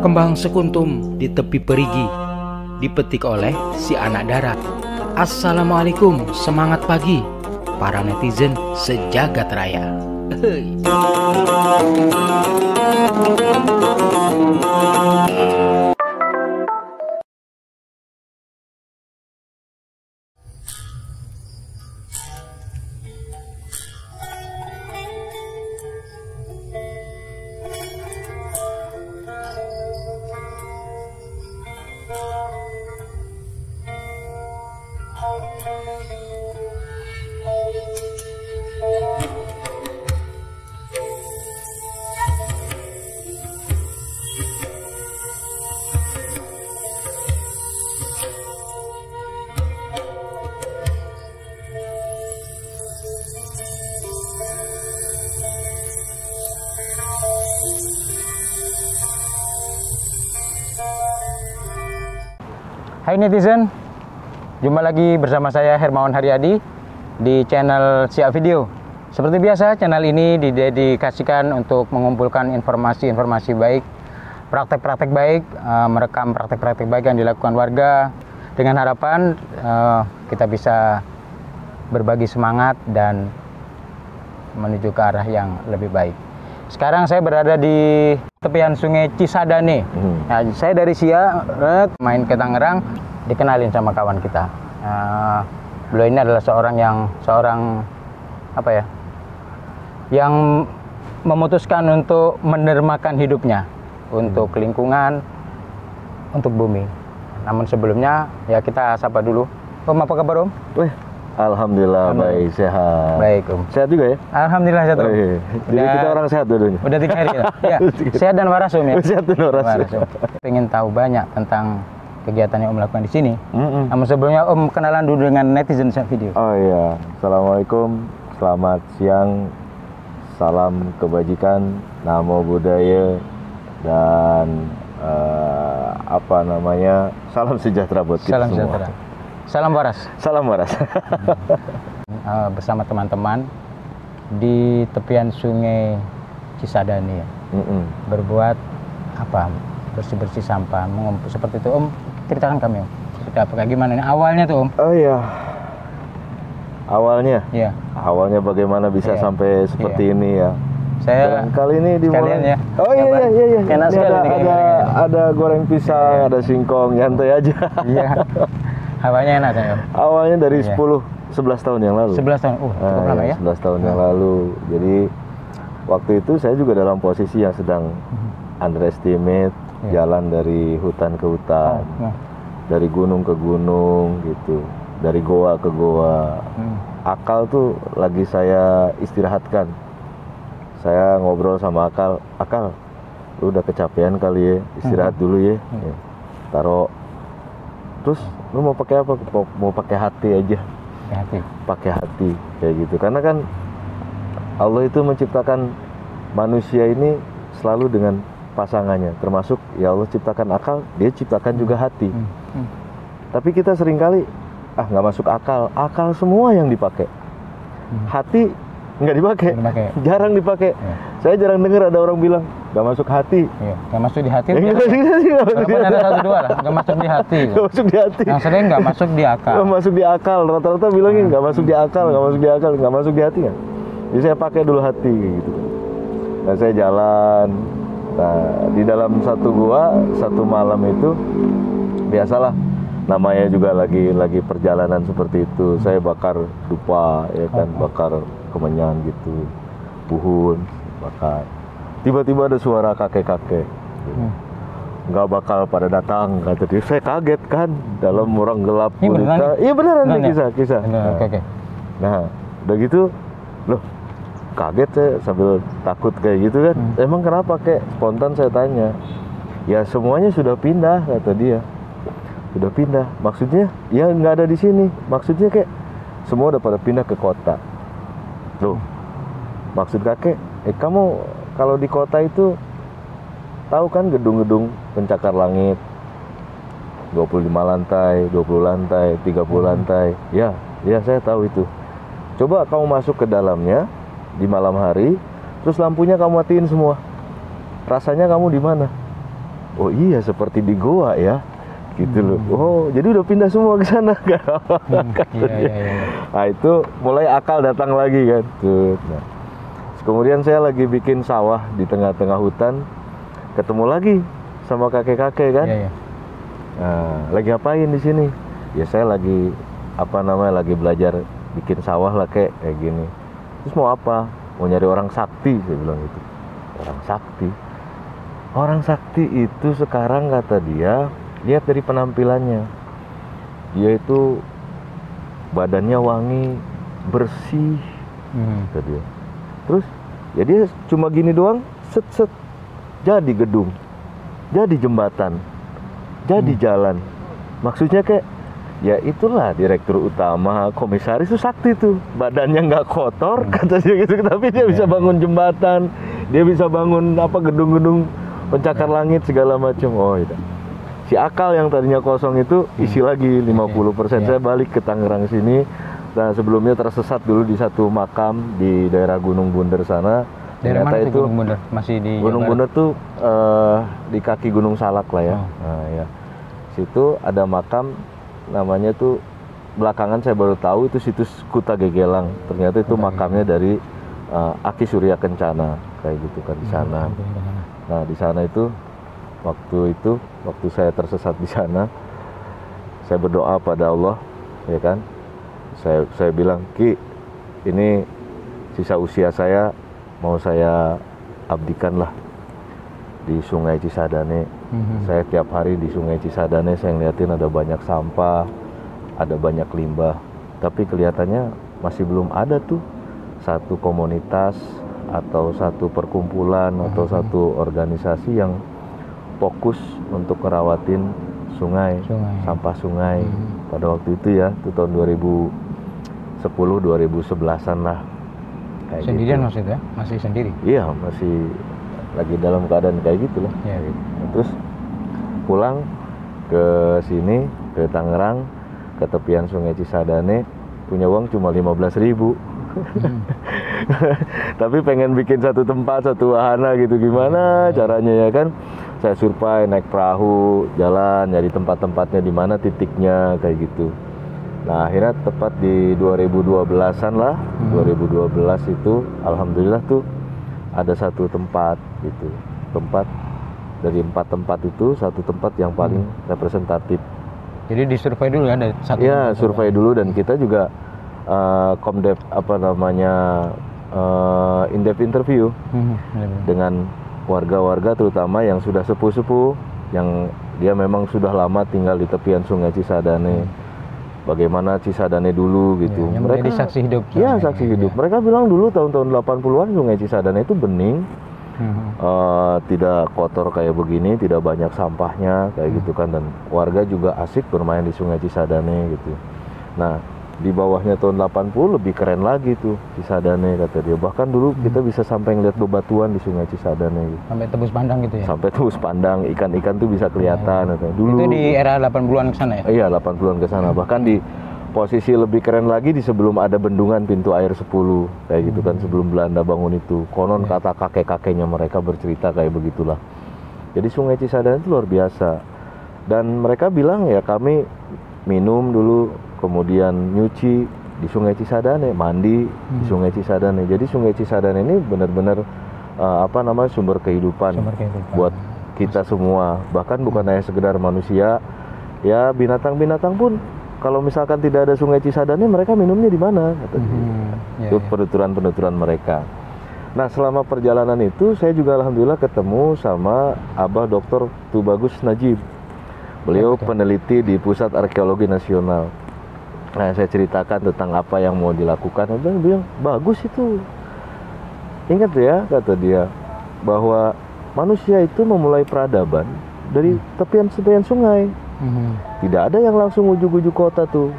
Kembang sekuntum di tepi perigi, dipetik oleh si anak darat. Assalamualaikum, semangat pagi para netizen sejagat raya. Hai netizen, jumpa lagi bersama saya Hermawan Haryadi di channel Siap Video. Seperti biasa, channel ini didedikasikan untuk mengumpulkan informasi-informasi baik, praktek-praktek baik, merekam praktek-praktek baik yang dilakukan warga dengan harapan kita bisa berbagi semangat dan menuju ke arah yang lebih baik. Sekarang saya berada di tepian Sungai Cisadane. Nah, saya dari Siak main ke Tangerang, dikenalin sama kawan kita. Beliau ini adalah seorang apa ya, yang memutuskan untuk mendermakan hidupnya untuk lingkungan, untuk bumi. Namun sebelumnya ya kita sapa dulu. Om, apa kabar Om? Alhamdulillah baik, sehat. Baik Om. Sehat juga ya? Alhamdulillah sehat Om. Jadi kita orang sehat dulunya. Udah 3 hari ya? Ya. Sehat dan waras Om ya? Sehat dan waras. Pengen tahu banyak tentang kegiatan yang Om lakukan di sini. Namun sebelumnya Om kenalan dulu dengan netizen Siap Video. Oh iya, Assalamualaikum, selamat siang, salam kebajikan, namo budaya, dan salam sejahtera buat kita Salam semua. sejahtera. Salam waras. Salam waras. Bersama teman-teman di tepian Sungai Cisadane ya. Berbuat apa? Bersih-bersih sampah, mengumpul seperti itu Om. Ceritakan kami Om. Seperti apa? Kayak gimana nih awalnya tuh Om? Oh iya. Awalnya? Iya. Awalnya bagaimana bisa sampai seperti ini ya? Saya kali ini dimulai. ya. Oh iya. Enak sekali ada goreng pisang, ada singkong, nyantai aja. Iya. Hawanya enak ya Om? Awalnya dari 11 tahun yang lalu. 11 tahun. Cukup lama ya? 11 tahun yang lalu. Jadi waktu itu saya juga dalam posisi yang sedang underestimate, jalan dari hutan ke hutan, dari gunung ke gunung gitu, dari goa ke goa. Akal tuh lagi saya istirahatkan. Saya ngobrol sama Akal, lu udah kecapean kali ya, istirahat dulu ya. Taruh. Terus lu mau pakai apa? Mau pakai hati aja. Pakai hati kayak gitu. Karena kan Allah itu menciptakan manusia ini selalu dengan pasangannya. Termasuk ya Allah ciptakan akal, dia ciptakan juga hati. Tapi kita seringkali nggak masuk akal. Akal semua yang dipakai. Hati nggak dipakai. Jarang dipakai. Saya jarang dengar ada orang bilang nggak masuk hati. Nggak masuk di hati. Walaupun ada 1-2 lah, nggak masuk di hati. Nggak masuk di hati. Yang sering nggak masuk di akal. Nggak masuk di akal. Rata-rata bilangnya nggak masuk di akal, nggak masuk di akal, nggak masuk di hati kan. Jadi saya pakai dulu hati gitu. Dan saya jalan. Nah, di dalam satu gua, satu malam itu biasalah. Namanya juga lagi perjalanan seperti itu. Saya bakar dupa, ya kan, bakar kemenyan gitu, puhun, bakar. Tiba-tiba ada suara kakek-kakek. Nggak bakal pada datang, kata dia. Saya kaget kan, dalam orang gelap. Iya beneran nih kisah. Nah, udah gitu, loh, kaget saya sambil takut kayak gitu kan. Emang kenapa kek? Spontan saya tanya. Ya semuanya sudah pindah, kata dia. Sudah pindah. Maksudnya? Ya nggak ada di sini. Maksudnya kek? Semua udah pada pindah ke kota. Loh, maksud kakek? Kamu kalau di kota itu tahu kan gedung-gedung pencakar langit 25 lantai, 20 lantai, 30 lantai. Ya saya tahu itu. Coba kamu masuk ke dalamnya di malam hari, terus lampunya kamu matiin semua. rasanya kamu di mana? Oh iya, seperti di goa ya, gitu loh. Oh, jadi udah pindah semua ke sana kan? Iya. Nah itu mulai akal datang lagi kan. Tuh. Nah, kemudian saya lagi bikin sawah di tengah-tengah hutan, ketemu lagi sama kakek-kakek kan. Iya. Nah, lagi ngapain di sini? Ya saya lagi lagi belajar bikin sawah lah kayak gini. Terus mau apa? Mau nyari orang sakti, saya bilang gitu. Orang sakti. Orang sakti itu sekarang kata dia, lihat dari penampilannya. Dia itu badannya wangi, bersih, kata dia. Terus ya dia cuma gini doang, set jadi gedung, jadi jembatan, jadi jalan. Maksudnya kayak ya itulah direktur utama, komisaris itu sakti tuh. Badannya nggak kotor kata dia gitu, tapi dia bisa bangun jembatan, dia bisa bangun gedung-gedung pencakar langit segala macam. Oh iya. Si akal yang tadinya kosong itu isi lagi 50%. Saya balik ke Tangerang sini. Nah, sebelumnya tersesat dulu di satu makam di daerah Gunung Bunder sana. Daerah mana itu Gunung Bunder? Masih di Gunung Bunder tuh di kaki Gunung Salak lah ya. Nah, ya. Situ ada makam namanya tuh, belakangan saya baru tahu itu situs Kuta Gegelang. Ternyata itu makamnya dari Aki Surya Kencana kayak gitu kan di sana. Nah, di sana itu waktu saya tersesat di sana, saya berdoa pada Allah, ya kan. Saya bilang, Ki, ini sisa usia saya mau saya abdikan lah di Sungai Cisadane. Saya tiap hari di Sungai Cisadane saya ngeliatin ada banyak sampah, ada banyak limbah, tapi kelihatannya masih belum ada tuh satu komunitas atau satu perkumpulan atau satu organisasi yang fokus untuk ngerawatin sungai. Sampah sungai. Pada waktu itu ya, itu tahun 2010-2011an lah. Kayak sendirian gitu. maksudnya? Masih sendiri? Iya, masih lagi dalam keadaan kayak gitu lah. Ya. Terus pulang ke sini, ke Tangerang, ke tepian Sungai Cisadane, punya uang cuma 15.000. Tapi pengen bikin satu tempat, satu wahana gitu, gimana caranya ya kan. Saya survei, naik perahu, jalan, nyari tempat-tempatnya di mana titiknya kayak gitu. Nah akhirnya tepat di 2012an lah, 2012 itu alhamdulillah tuh ada satu tempat gitu. Tempat dari 4 tempat itu, satu tempat yang paling representatif. Jadi disurvei dulu ya dari satu. Ya, survei dulu, dan kita juga komdep in-depth interview dengan warga-warga terutama yang sudah sepuh-sepuh, yang dia memang sudah lama tinggal di tepian Sungai Cisadane. Bagaimana Cisadane dulu gitu. Ya, mereka saksi hidup. Ya, saksi hidup. Mereka bilang dulu tahun-tahun 80-an Sungai Cisadane itu bening. Tidak kotor kayak begini, tidak banyak sampahnya kayak gitu kan, dan warga juga asik bermain di Sungai Cisadane gitu. Nah, di bawahnya tahun 80 lebih keren lagi tuh Cisadane kata dia. Bahkan dulu kita bisa sampai ngeliat bebatuan di Sungai Cisadane gitu. Sampai tebus pandang gitu ya? Sampai tebus pandang, ikan-ikan tuh bisa kelihatan. Dulu, itu di era 80-an ke sana ya? Iya, 80-an ke sana. Bahkan di posisi lebih keren lagi di sebelum ada bendungan pintu air 10 kayak gitu kan, sebelum Belanda bangun itu. Konon kata kakek-kakeknya mereka bercerita kayak begitulah. Jadi Sungai Cisadane itu luar biasa. Dan mereka bilang ya, kami minum dulu, kemudian nyuci di Sungai Cisadane, mandi di Sungai Cisadane. Jadi Sungai Cisadane ini benar-benar sumber kehidupan buat kita semua. Bahkan bukan hanya sekedar manusia, ya binatang-binatang pun kalau misalkan tidak ada Sungai Cisadane, mereka minumnya di mana? Itu penuturan-penuturan mereka. Nah, selama perjalanan itu saya juga alhamdulillah ketemu sama Abah Dr. Tubagus Najib. Beliau peneliti di Pusat Arkeologi Nasional. Nah, saya ceritakan tentang apa yang mau dilakukan. Dia bilang, bagus itu. Ingat ya, kata dia, bahwa manusia itu memulai peradaban dari tepian-tepian sungai. Tidak ada yang langsung ujuk-ujuk kota tuh.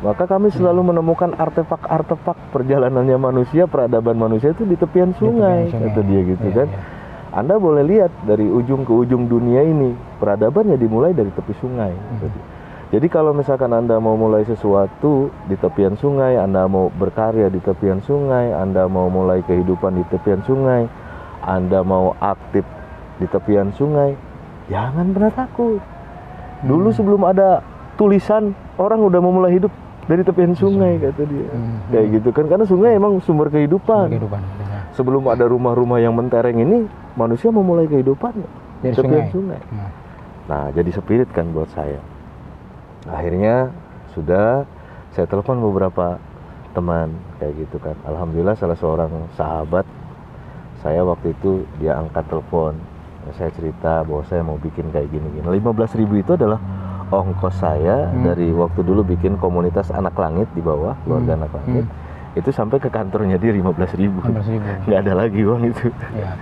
Maka kami selalu menemukan artefak-artefak perjalanannya manusia, peradaban manusia itu di tepian sungai, kata dia gitu kan. Anda boleh lihat dari ujung ke ujung dunia ini, peradabannya dimulai dari tepi sungai. Jadi kalau misalkan Anda mau mulai sesuatu di tepian sungai, Anda mau berkarya di tepian sungai, Anda mau mulai kehidupan di tepian sungai, Anda mau aktif di tepian sungai, jangan pernah takut. Dulu sebelum ada tulisan, orang udah memulai hidup dari tepian sungai, kata dia. Kayak gitu kan, karena sungai emang sumber kehidupan. Sebelum ada rumah-rumah yang mentereng ini, manusia memulai kehidupannya di tepian sungai. Nah, jadi spirit kan buat saya. Akhirnya sudah saya telepon beberapa teman kayak gitu kan. Alhamdulillah salah seorang sahabat saya waktu itu dia angkat telepon. Saya cerita bahwa saya mau bikin kayak gini-gini. 15.000 itu adalah ongkos saya dari waktu dulu bikin komunitas anak langit di bawah, keluarga anak langit. Itu sampai ke kantornya dia 15.000. Nggak ada lagi uang itu. Ya.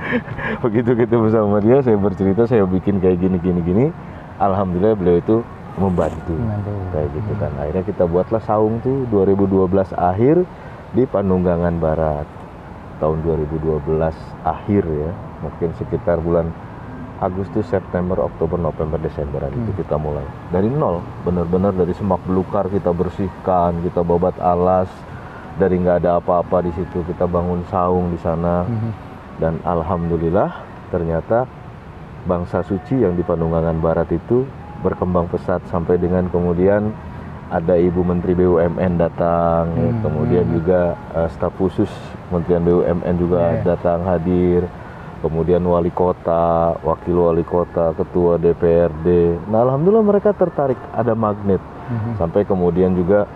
Begitu ketemu sama dia, saya bercerita saya bikin kayak gini. Alhamdulillah beliau itu membantu. Kayak gitu kan. Akhirnya kita buatlah saung tuh 2012 akhir di Panunggangan Barat. Tahun 2012 akhir ya. Mungkin sekitar bulan Agustus, September, Oktober, November, Desember itu kita mulai. Dari nol, benar-benar dari semak belukar kita bersihkan, kita babat alas. Dari nggak ada apa-apa di situ kita bangun saung di sana dan alhamdulillah ternyata bangsa suci yang di Panunggangan Barat itu berkembang pesat sampai dengan kemudian ada Ibu Menteri BUMN datang, kemudian juga staf khusus Kementerian BUMN juga datang hadir, kemudian wali kota, wakil wali kota, ketua DPRD. Nah alhamdulillah mereka tertarik, ada magnet sampai kemudian juga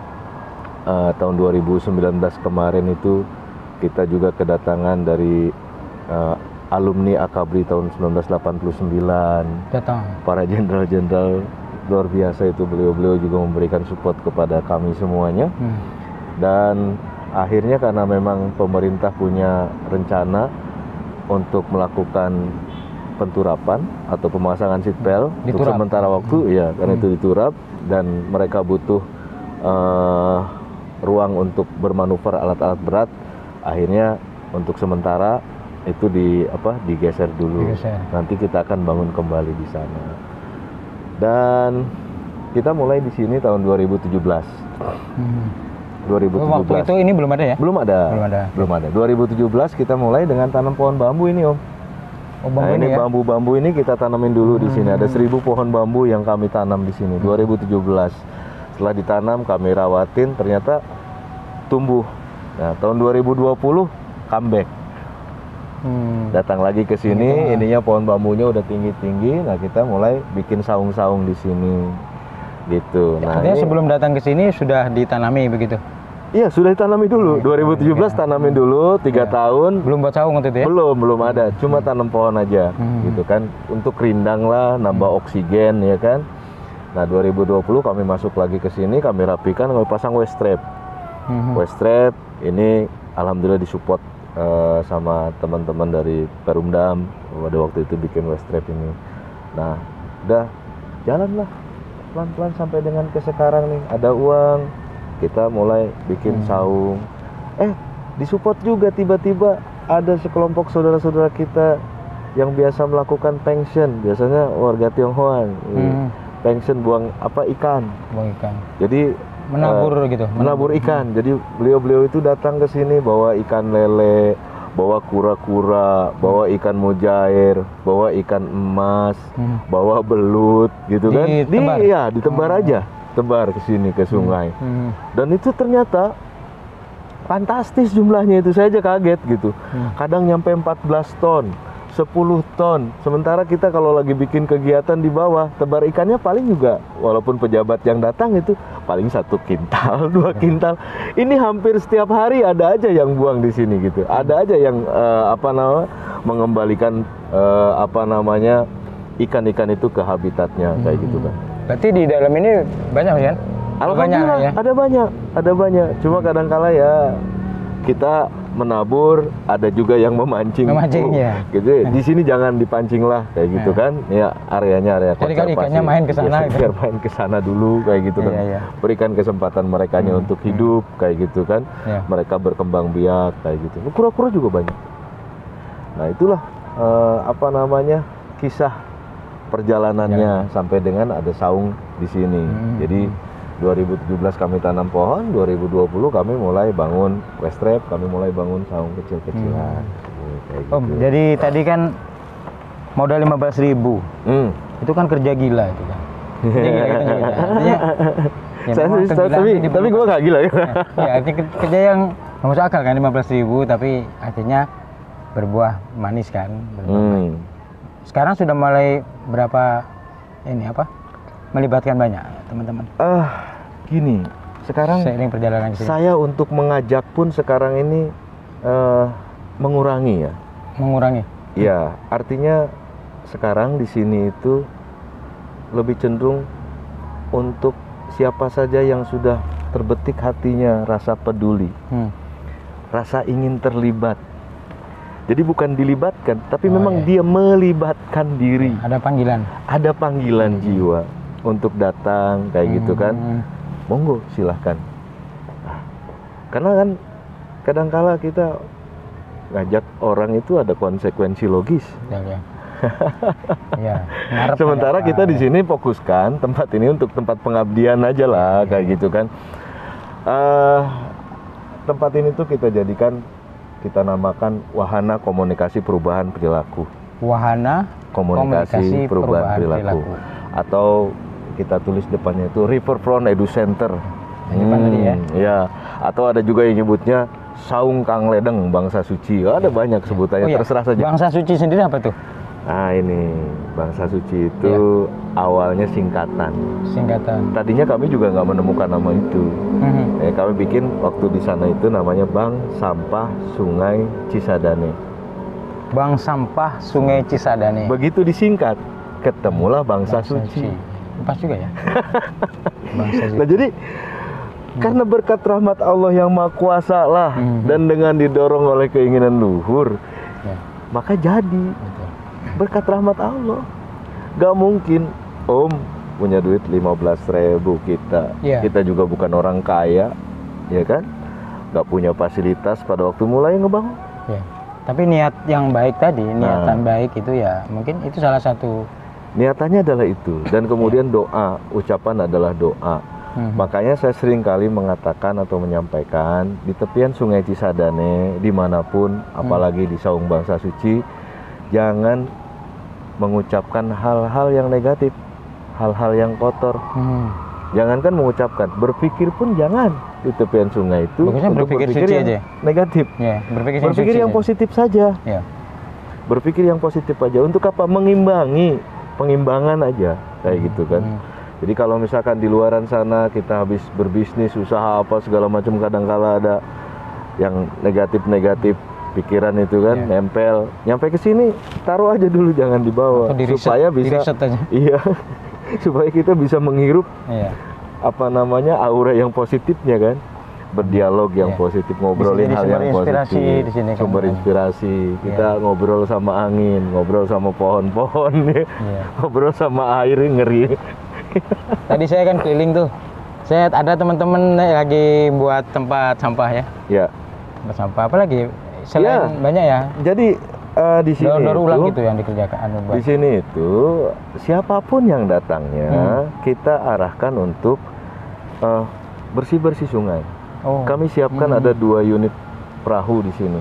tahun 2019 kemarin itu kita juga kedatangan dari alumni Akabri tahun 1989. Datang. Para jenderal-jenderal luar biasa itu, beliau-beliau juga memberikan support kepada kami semuanya. Dan akhirnya karena memang pemerintah punya rencana untuk melakukan penturapan atau pemasangan seatbelt untuk sementara waktu, ya karena itu diturap dan mereka butuh ruang untuk bermanuver alat-alat berat, akhirnya untuk sementara itu digeser dulu. Nanti kita akan bangun kembali di sana. Dan kita mulai di sini tahun 2017. 2017. Waktu itu ini belum ada ya? Belum ada. 2017 kita mulai dengan tanam pohon bambu ini, Om. Nah, ini bambu-bambu ini kita tanamin dulu di sini. Ada 1.000 pohon bambu yang kami tanam di sini 2017. Setelah ditanam kami rawatin, ternyata tumbuh. Nah, tahun 2020 comeback. Datang lagi ke sini, ininya pohon bambunya udah tinggi-tinggi. Nah, kita mulai bikin saung-saung di sini. Gitu. Nah, artinya sebelum datang ke sini sudah ditanami begitu? Iya, sudah ditanami dulu. 2017 tanamin dulu 3 tahun. Belum buat saung waktu itu ya? Belum ada. Cuma tanam pohon aja. Gitu kan. Untuk rindang lah, nambah oksigen ya kan. Nah 2020 kami masuk lagi ke sini, kami rapikan, kami pasang waste trap. Waste trap ini alhamdulillah disupport sama teman-teman dari Perumdam pada waktu itu bikin waste trap ini. Nah udah jalan lah pelan-pelan sampai dengan ke sekarang nih, ada uang, kita mulai bikin saung. Disupport juga tiba-tiba ada sekelompok saudara-saudara kita yang biasa melakukan pension, biasanya warga Tionghoa. Pension buang ikan. Jadi menabur gitu. Menabur ikan. Jadi beliau-beliau itu datang ke sini bawa ikan lele, bawa kura-kura, bawa ikan mujair, bawa ikan emas, bawa belut gitu kan. Ditebar aja, tebar ke sini ke sungai. Dan itu ternyata fantastis jumlahnya itu, saya aja kaget gitu. Kadang nyampe 14 ton. 10 ton. Sementara kita kalau lagi bikin kegiatan di bawah, tebar ikannya paling juga, walaupun pejabat yang datang itu paling 1 kintal, 2 kintal. Ini hampir setiap hari ada aja yang buang di sini gitu. Ada aja yang mengembalikan ikan-ikan itu ke habitatnya kayak gitu kan. Berarti di dalam ini banyak kan? Alhamdulillah ya? Ada banyak. Cuma kadang-kala ya kita menabur, ada juga yang memancing ya. Gitu. Di sini jangan dipancing lah kayak gitu kan. Ya area konservasi. Jadi kan ikannya main ke sana biar main ke sana dulu kayak gitu kan. Berikan kesempatan merekanya untuk hidup kayak gitu kan. Mereka berkembang biak kayak gitu. Kura-kura juga banyak. Nah, itulah kisah perjalanannya sampai dengan ada saung di sini. Jadi 2017 kami tanam pohon, 2020 kami mulai bangun waste trap, kami mulai bangun saung kecil-kecilan. Om, jadi tadi kan modal 15.000. Itu kan kerja gila itu kan. Kerja gila kita juga. Artinya, ya tapi gue nggak gila ya. Ya, artinya kerja yang nggak masuk akal kan 15.000, tapi akhirnya berbuah manis kan. Sekarang sudah mulai berapa melibatkan banyak teman-teman? Gini, sekarang seiring perjalanan saya untuk mengajak pun sekarang ini mengurangi ya. Mengurangi? Ya, artinya sekarang di sini itu lebih cenderung untuk siapa saja yang sudah terbetik hatinya rasa peduli, rasa ingin terlibat. Jadi bukan dilibatkan, tapi memang dia melibatkan diri. Ada panggilan. Ada panggilan jiwa untuk datang kayak gitu kan. Monggo silahkan. Karena kan kadangkala kita ngajak orang itu ada konsekuensi logis. Ya, sementara kita di sini fokuskan tempat ini untuk tempat pengabdian aja lah kayak gitu kan. Tempat ini tuh kita jadikan, kita namakan wahana komunikasi perubahan perilaku. Wahana komunikasi perubahan perilaku. Atau kita tulis depannya itu Riverfront Edu Center. Ya, atau ada juga yang nyebutnya Saung Kang Ledeng Bangsa Suci. Ada banyak sebutannya, terserah saja. Bangsa Suci sendiri apa tuh? Nah ini Bangsa Suci itu awalnya singkatan. Tadinya kami juga nggak menemukan nama itu. Kami bikin waktu di sana itu namanya Bank Sampah Sungai Cisadane. Bank Sampah Sungai Cisadane. Begitu disingkat, ketemulah Bangsa Suci. Pas juga ya. Bangsa Suci. Nah jadi karena berkat rahmat Allah yang Maha Kuasa lah, dan dengan didorong oleh keinginan luhur, maka jadi. Berkat rahmat Allah. Gak mungkin Om punya duit 15.000 kita juga bukan orang kaya, ya kan? Gak punya fasilitas pada waktu mulai ngebangun. Tapi niat yang baik tadi, niatan baik itu ya mungkin itu salah satu. Niatannya adalah itu, dan kemudian doa, ucapan adalah doa. Makanya saya sering kali mengatakan atau menyampaikan di tepian Sungai Cisadane dimanapun, apalagi di Saung Bangsa Suci, jangan mengucapkan hal-hal yang negatif, hal-hal yang kotor. Jangankan mengucapkan, berpikir pun jangan di tepian sungai itu. Bagusnya berpikir yang aja. Negatif. Berpikir yang positif saja. Berpikir yang positif aja. Untuk apa? Pengimbangan aja kayak gitu kan. Jadi kalau misalkan di luaran sana kita habis berbisnis, usaha apa segala macam, kadang-kala ada yang negatif pikiran itu kan nempel, nyampe ke sini taruh aja dulu, jangan dibawa, supaya bisa supaya kita bisa menghirup aura yang positifnya kan, berdialog yang positif, ngobrolin hal yang positif, sumber inspirasi. Kita ngobrol sama angin, ngobrol sama pohon-pohon, ngobrol sama air, ngeri. Tadi saya kan keliling tuh, saya ada teman-teman lagi buat tempat sampah tempat sampah, apa lagi selain banyak ya. Jadi di sini daur ulang gitu yang dikerjakan. Di sini itu siapapun yang datangnya kita arahkan untuk bersih-bersih sungai. Kami siapkan ada 2 unit perahu di sini.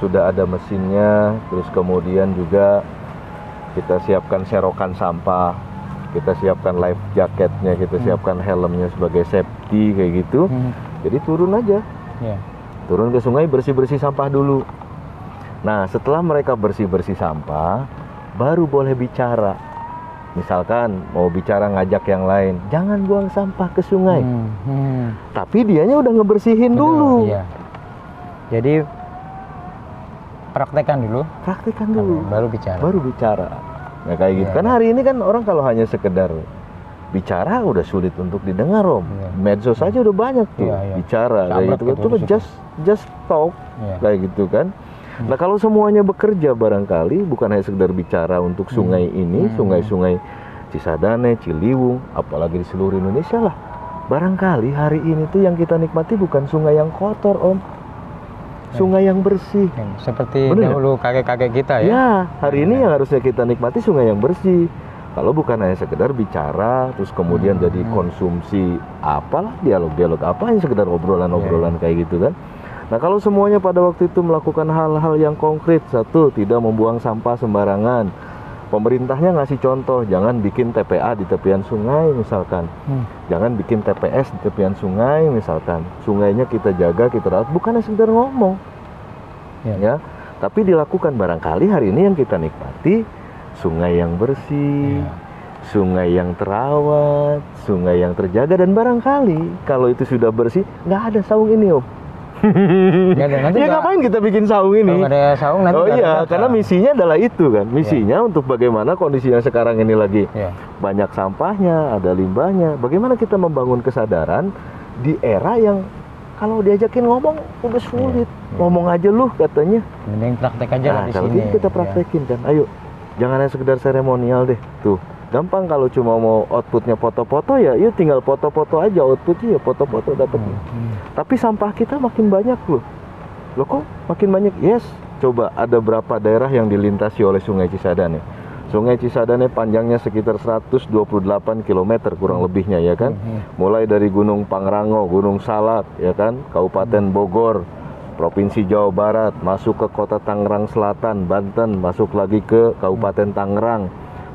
Sudah ada mesinnya, terus kemudian juga kita siapkan serokan sampah, kita siapkan life jacketnya, kita siapkan helmnya sebagai safety kayak gitu. Jadi turun aja. Turun ke sungai, bersih-bersih sampah dulu. Nah, setelah mereka bersih-bersih sampah, baru boleh bicara. Misalkan mau bicara ngajak yang lain, jangan buang sampah ke sungai. Tapi dianya udah ngebersihin dulu. Jadi praktekkan dulu. Baru bicara. Nah, kayak gitu. Karena hari ini kan orang kalau hanya sekedar bicara udah sulit untuk didengar, Om. Medsos saja udah banyak tuh bicara kayak gitu. Itu just talk kayak gitu kan. Nah, kalau semuanya bekerja barangkali bukan hanya sekedar bicara untuk sungai ini, sungai-sungai Cisadane, Ciliwung, apalagi di seluruh Indonesia lah. Barangkali hari ini tuh yang kita nikmati bukan sungai yang kotor, Om. Sungai yang bersih. Seperti dahulu kakek-kakek kita ya. Ya, hari ini yang harusnya kita nikmati sungai yang bersih. Kalau bukan hanya sekedar bicara, terus kemudian jadi konsumsi apalah, dialog-dialog apa, yang sekedar obrolan-obrolan kayak gitu kan. Nah, kalau semuanya pada waktu itu melakukan hal-hal yang konkret, satu, tidak membuang sampah sembarangan, Pemerintahnya ngasih contoh, jangan bikin TPA di tepian sungai misalkan. Jangan bikin TPS di tepian sungai misalkan. Sungainya kita jaga, kita rawat, bukannya sekedar ngomong. Ya, tapi dilakukan. Barangkali hari ini yang kita nikmati sungai yang bersih, sungai yang terawat, sungai yang terjaga, dan barangkali kalau itu sudah bersih, nggak ada saung ini, Om. Nanti Ya ngapain kita bikin saung ini? Kalau nggak ada saung nanti. Oh iya, karena misinya adalah itu kan. Misinya untuk bagaimana kondisi yang sekarang ini lagi banyak sampahnya, ada limbahnya. Bagaimana kita membangun kesadaran di era yang kalau diajakin ngomong udah sulit. Ngomong aja lu katanya. Mending praktek aja lah di kalau sini. gitu kita praktekin kan. Ayo, jangan hanya sekedar seremonial deh. Tuh, gampang kalau cuma mau outputnya foto-foto ya, yuk tinggal foto-foto aja, outputnya ya foto-foto dapetnya. Tapi sampah kita makin banyak loh. Loh kok makin banyak? Yes, coba ada berapa daerah yang dilintasi oleh Sungai Cisadane? Sungai Cisadane panjangnya sekitar 128 km kurang lebihnya ya kan. Mulai dari Gunung Pangrango, Gunung Salak ya kan, Kabupaten Bogor, Provinsi Jawa Barat, masuk ke Kota Tangerang Selatan, Banten, masuk lagi ke Kabupaten Tangerang,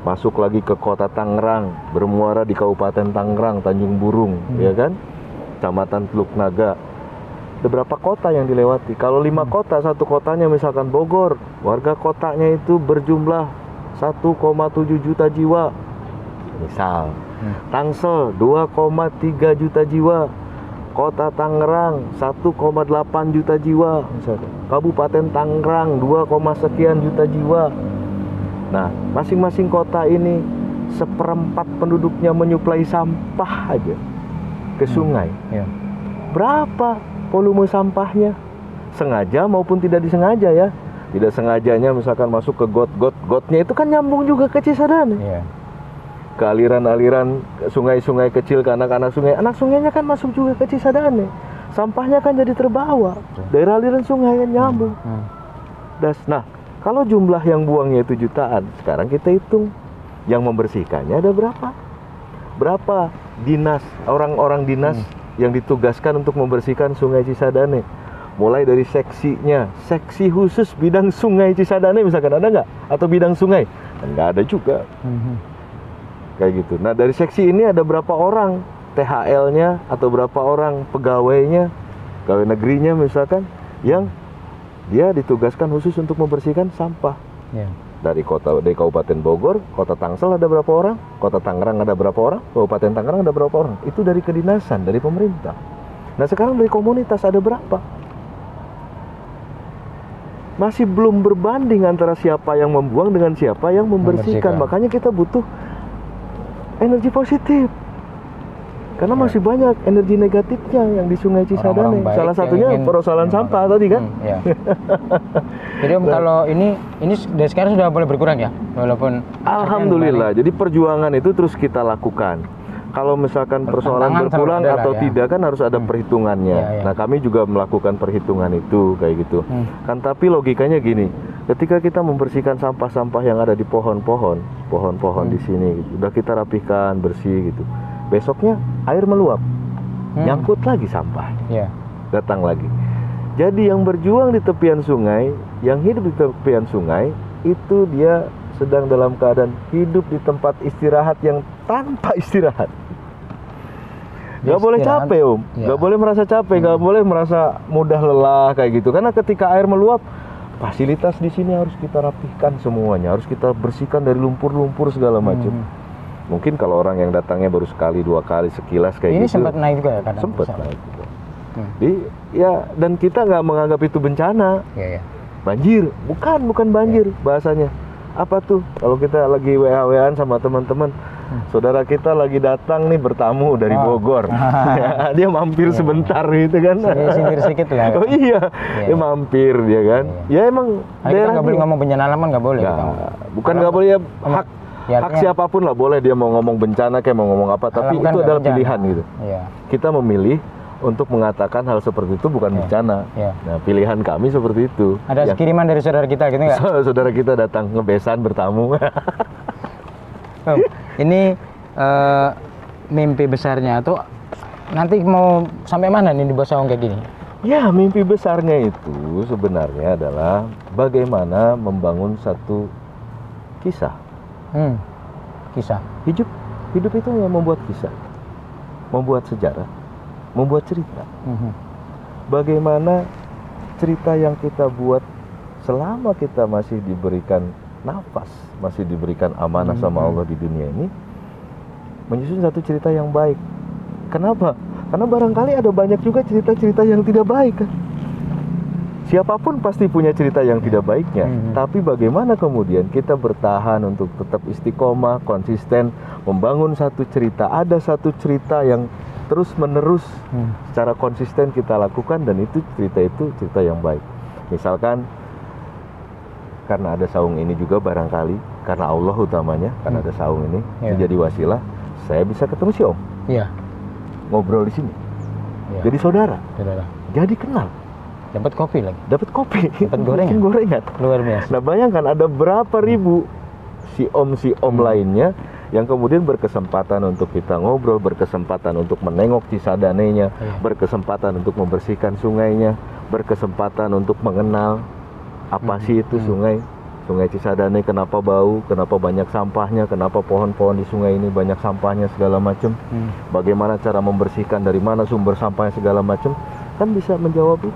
masuk lagi ke Kota Tangerang, bermuara di Kabupaten Tangerang, Tanjung Burung ya kan, Kecamatan Teluk Naga. Ada berapa kota yang dilewati? Kalau 5 kota, satu kotanya misalkan Bogor, warga kotanya itu berjumlah 1,7 juta jiwa misal. Tangsel 2,3 juta jiwa. Kota Tangerang 1,8 juta jiwa misalkan. Kabupaten Tangerang 2, sekian juta jiwa. Nah, masing-masing kota ini 1/4 penduduknya menyuplai sampah aja ke sungai. Berapa volume sampahnya? Sengaja maupun tidak disengaja ya. Tidak sengajanya misalkan masuk ke got-gotnya itu kan nyambung juga ke Cisadane. Ke aliran-aliran sungai-sungai kecil, ke anak-anak sungai. Anak sungainya kan masuk juga ke Cisadane. Sampahnya kan jadi terbawa. Daerah aliran sungai kan nyambung. Nah, kalau jumlah yang buangnya itu jutaan, sekarang kita hitung yang membersihkannya ada berapa? Berapa dinas, orang-orang dinas yang ditugaskan untuk membersihkan Sungai Cisadane? Mulai dari seksinya, seksi khusus bidang Sungai Cisadane misalkan ada nggak? Atau bidang sungai? Nggak ada juga. Kayak gitu. Nah, dari seksi ini ada berapa orang THL-nya atau berapa orang pegawainya, pegawai negerinya misalkan, yang dia ditugaskan khusus untuk membersihkan sampah. Dari Kabupaten Bogor, Kota Tangsel ada berapa orang, Kota Tangerang ada berapa orang, Kabupaten Tangerang ada berapa orang. Itu dari kedinasan, dari pemerintah. Nah, sekarang dari komunitas ada berapa? Masih belum berbanding antara siapa yang membuang dengan siapa yang membersihkan. Makanya kita butuh energi positif. Karena masih banyak energi negatifnya yang di Sungai Cisadane. Salah satunya persoalan sampah tadi kan. Jadi kalau ini dari sekarang sudah boleh berkurang ya, walaupun alhamdulillah. Jadi perjuangan itu terus kita lakukan. Kalau misalkan persoalan berpulang atau tidak kan harus ada perhitungannya. Nah, kami juga melakukan perhitungan itu kayak gitu. Kan tapi logikanya gini, ketika kita membersihkan sampah-sampah yang ada di pohon-pohon di sini gitu, udah kita rapihkan bersih gitu. Besoknya air meluap, nyangkut lagi sampah, datang lagi. Jadi yang berjuang di tepian sungai, yang hidup di tepian sungai, itu dia sedang dalam keadaan hidup di tempat istirahat yang tanpa istirahat. Gak boleh capek, Om. Gak boleh merasa capek, gak boleh merasa mudah lelah kayak gitu. Karena ketika air meluap, fasilitas di sini harus kita rapihkan semuanya, harus kita bersihkan dari lumpur-lumpur segala macam. Mungkin kalau orang yang datangnya baru sekali, 2 kali, sekilas kayak ini gitu. Ini sempat naik juga ya kadang. Sempat naik juga. Jadi ya, dan kita nggak menganggap itu bencana. Banjir, bukan banjir bahasanya. Apa tuh? Kalau kita lagi WA-WAan sama teman-teman, saudara kita lagi datang nih bertamu dari Bogor. Dia mampir sebentar gitu kan. Sindir sedikit lah. Oh iya, dia mampir dia kan. Ya emang daerah nggak boleh ngomong bencana alam, nggak boleh. Bukan nggak boleh ya, hak siapapun lah, boleh dia mau ngomong bencana kayak mau ngomong apa, tapi itu adalah pilihan gitu. Kita memilih untuk mengatakan hal seperti itu bukan bencana. Nah, pilihan kami seperti itu. Ada kiriman dari saudara kita gitu nggak? Saudara kita datang ngebesan bertamu. Ini mimpi besarnya tuh nanti mau sampai mana nih di Bosaung kayak gini? Ya, mimpi besarnya itu sebenarnya adalah bagaimana membangun satu kisah Kisah. Hidup itu yang membuat kisah, membuat sejarah, membuat cerita. Bagaimana cerita yang kita buat selama kita masih diberikan nafas, masih diberikan amanah sama Allah di dunia ini, menyusun satu cerita yang baik. Kenapa? Karena barangkali ada banyak juga cerita-cerita yang tidak baik kan. Siapapun pasti punya cerita yang tidak baiknya. Tapi bagaimana kemudian kita bertahan untuk tetap istiqomah, konsisten, membangun satu cerita. Ada satu cerita yang terus menerus secara konsisten kita lakukan, dan itu cerita yang baik. Misalkan karena ada saung ini juga barangkali, karena Allah utamanya, karena ada saung ini, itu jadi wasilah saya bisa ketemu si Om. Iya. Ngobrol di sini. Iya. Jadi saudara. Jadi kenal. Dapat kopi lagi. Dapat kopi. Dapat gorengan. Gorengan. Luar biasa. Nah, bayangkan ada berapa ribu si om lainnya yang kemudian berkesempatan untuk kita ngobrol, berkesempatan untuk menengok Cisadanenya, berkesempatan untuk membersihkan sungainya, berkesempatan untuk mengenal apa sih itu Sungai Cisadane, kenapa bau, kenapa banyak sampahnya, kenapa pohon-pohon di sungai ini banyak sampahnya segala macam, bagaimana cara membersihkan, dari mana sumber sampahnya segala macam, kan bisa menjawab itu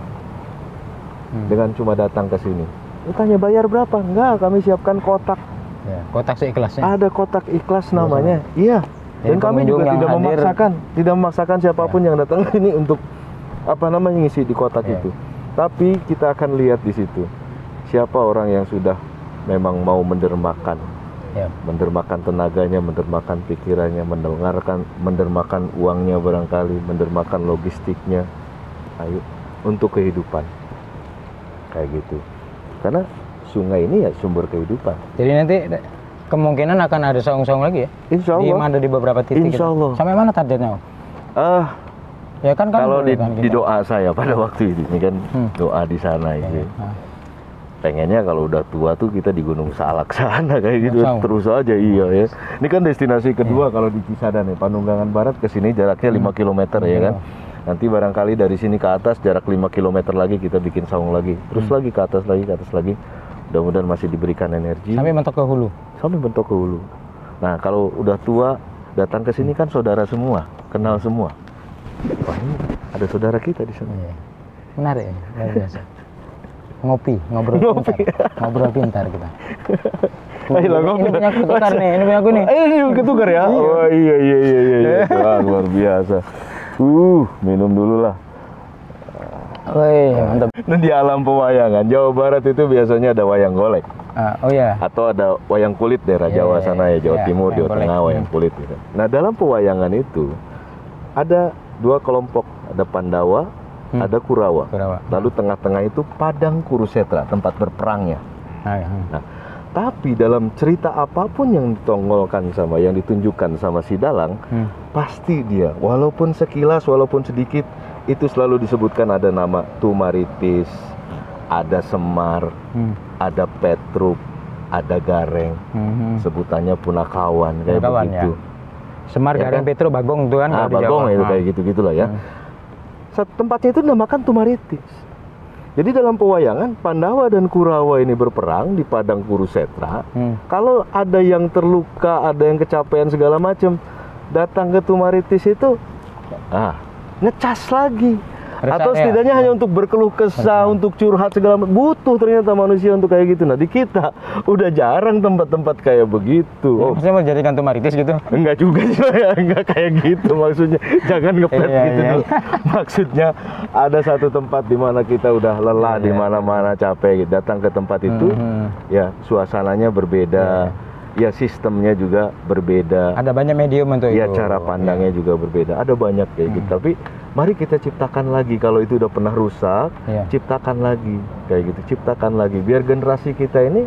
dengan cuma datang ke sini. Tanya bayar berapa? Enggak, kami siapkan kotak. Ya, kotak seikhlasnya. Ada kotak ikhlas namanya. Iya. Dan kami juga tidak memaksakan siapapun yang datang ke sini untuk ngisi di kotak itu. Tapi kita akan lihat di situ siapa orang yang sudah memang mau mendermakan, mendermakan tenaganya, mendermakan pikirannya, mendermakan uangnya barangkali, mendermakan logistiknya, ayo untuk kehidupan kayak gitu. Karena sungai ini ya sumber kehidupan. Jadi nanti kemungkinan akan ada saung-saung lagi ya? Insya Allah. Di beberapa titik. Insya Allah. Sampai mana targetnya? Ya kan kalau di gitu. doa saya pada waktu ini kan doa di sana itu. Pengennya kalau udah tua tuh kita di Gunung Salak sana kayak gitu terus aja. Iya ya. Ini kan destinasi kedua kalau di Cisadane, Panunggangan Barat ke sini jaraknya 5 km ya kan. Nanti barangkali dari sini ke atas jarak 5 km lagi kita bikin saung lagi. Terus lagi ke atas lagi. Mudah-mudahan masih diberikan energi. Sampai mentok ke hulu. Nah, kalau udah tua datang ke sini kan saudara semua, kenal semua. Wah, ini ada saudara kita di sana. Menarik ya, luar biasa. Ngobrol pintar kita. Ini punya ketukar nih, ini punya aku nih. Ini ketukar ya? Oh iya. Wah, luar biasa. Minum dulu lah. Woi, mantap. Nah, di alam pewayangan Jawa Barat itu biasanya ada wayang golek. Atau ada wayang kulit daerah Jawa sana ya, Jawa Timur, Jawa Tengah, wayang kulit gitu. Nah, dalam pewayangan itu ada dua kelompok, ada Pandawa, ada Kurawa. Lalu tengah-tengah itu Padang Kurusetra, tempat berperangnya. Nah, tapi dalam cerita apapun yang ditongolkan yang ditunjukkan sama si Dalang, pasti dia, walaupun sekilas, walaupun sedikit, itu selalu disebutkan ada nama Tumaritis, ada Semar, ada Petruk, ada Gareng, sebutannya Punakawan, kayak begitu. Ya. Semar, Gareng, kan? Petruk, Bagong itu kan. Bagong itu kayak gitu-gitulah ya. Tempatnya itu dinamakan Tumaritis. Jadi dalam pewayangan Pandawa dan Kurawa ini berperang di Padang Kurusetra. Kalau ada yang terluka, ada yang kecapean segala macam, datang ke Tumaritis itu ngecas lagi. Atau setidaknya hanya untuk berkeluh kesah, untuk curhat segala macam. Butuh ternyata manusia untuk kayak gitu. Nah, di kita udah jarang tempat-tempat kayak begitu. Maksudnya mau jadikan Tumaritis gitu? Enggak juga sih, enggak kayak gitu maksudnya. Jangan ngepet gitu dulu. Maksudnya ada satu tempat di mana kita udah lelah, di mana-mana capek, datang ke tempat itu, ya suasananya berbeda. Ya sistemnya juga berbeda. Ada banyak medium untuk itu. Ya cara pandangnya juga berbeda. Ada banyak kayak gitu. Tapi mari kita ciptakan lagi. Kalau itu udah pernah rusak, ciptakan lagi kayak gitu. Ciptakan lagi. Biar generasi kita ini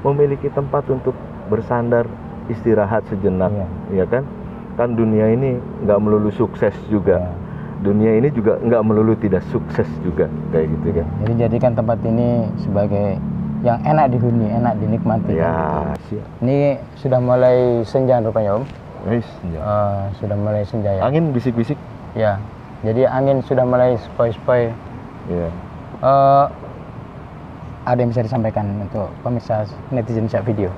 memiliki tempat untuk bersandar, istirahat sejenak, ya kan? Kan dunia ini nggak melulu sukses juga. Dunia ini juga nggak melulu tidak sukses juga kayak gitu kan. Jadi jadikan tempat ini sebagai yang enak dihuni, enak dinikmati. Ya, gitu. Ini sudah mulai senja rupanya Om. Senja. Sudah mulai senja ya. Angin bisik-bisik. Ya, jadi angin sudah mulai sepoi-sepoi. Ya. Ada yang bisa disampaikan untuk pemirsa netizen Siap Video?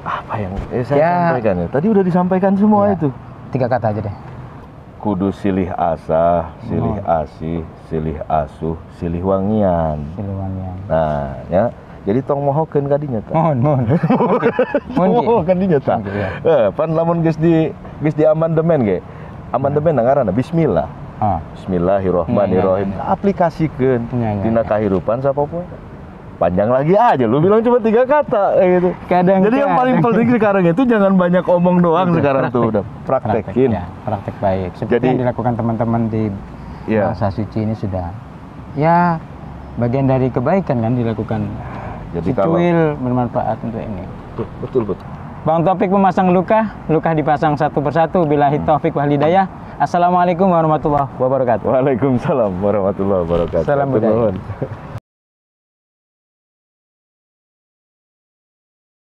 Apa yang saya sampaikan ya? Tadi udah disampaikan semua itu. 3 kata aja deh. Kudu silih asah, silih asih, silih asuh, silih wangian. Siluannya. Nah, ya. Jadi tong mohokeun kadinya tah. Mohon. Oh, kadinya tah. Pan lamun geus di amandemen ge. Amandemen ngaranna bismillah. Bismillahirrahmanirrahim. Aplikasikeun dina kahirupan sapopoe. Panjang lagi aja, lu bilang cuma 3 kata kayak gitu. Jadi yang paling penting sekarang itu jangan banyak omong doang sekarang tuh, udah praktekin. Praktek baik. Seperti yang dilakukan teman-teman di Bangsa Suci ini sudah ya bagian dari kebaikan kan dilakukan. Jadi Cuil bermanfaat untuk ini. Betul. Bang Taufik memasang luka dipasang satu persatu. Billahi taufik wal hidayah. Assalamualaikum warahmatullahi wabarakatuh. Waalaikumsalam warahmatullahi wabarakatuh. Salam budaya.